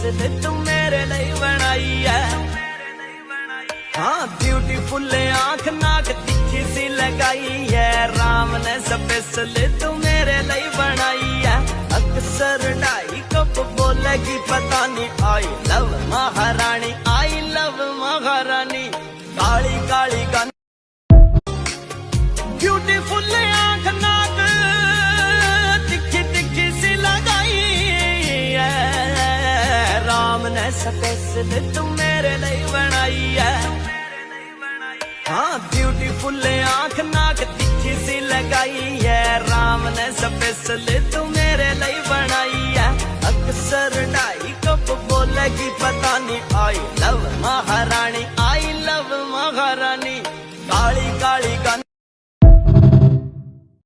Special तू मेरे लिए बनाई है। हाँ ब्यूटीफुल आंख नाक तिखी सी लगाई है, राम ने स्पेशल तू मेरे लिए बनाई है। अक्सर ढाई कब बोलेगी पता नहीं, आई लव महारानी, आई लव महारानी। काली काली गन ब्यूटीफुल आंख नाक तिखी तिखी सी लगाई है, राम ने स्पेशल तू मेरे लिए बनाई है। हाँ ब्यूटीफुल आंख नाक तिखी सी लगाई है, राम ने स्पेशल तू मेरे लिए बनाई है। अक्सर ढाई कब बोलेगी पता नहीं, आई लव महारानी, आई लव महारानी। काली काली गन